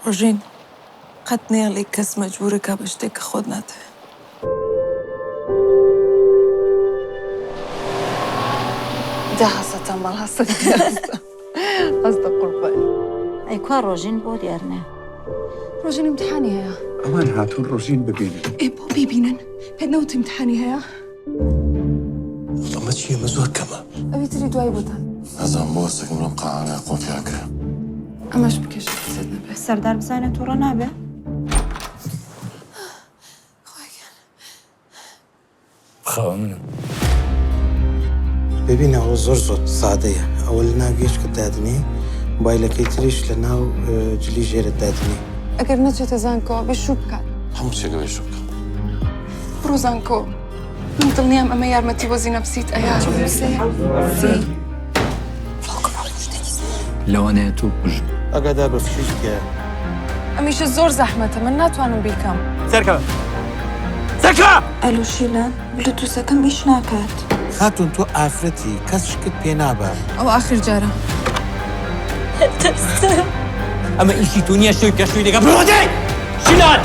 روژین قەت نێڵی کەس مەجبورە کا بە شتێکە خۆت ناتەوێت. جاهزة مال هسه قصدك قرباني أي كوار روجين بود يرنا روجين امتحاني هيا أمان هاتون روجين ببينن إيه بو بيبينن بدنا وت امتحاني هيا والله ما تشي مزور كما أبي تريد واي بوتان هذا موسك ملقى على قوة فيك أماش بكش سيدنا بس سردار بزانة ورا نابه خاوة منه ببین ئەوە زۆر سادەیە ئەوە لە ناو گەشتکە دادنێ موبایلەکەی تریش لە ناو جلی ژێرت دادنێ أجر نتشة زانكو بشوكا هم شيء قبل شوك برو زانكو نضل نيام أما يارمتي وزي نفسيت أيام سي لو أنا توبج ئەگەدا بەفشیشتە أميش الزور زحمة من ناتوانم بيكم ئەلو شیلان بلوتوسەکەم ئیش ناکات. خاتون تۆ ئافرەتی کەس شکت پێ نابە أو آخر جارة أما إيشي تونيا شوي بيا شوي لقى برودي شيلان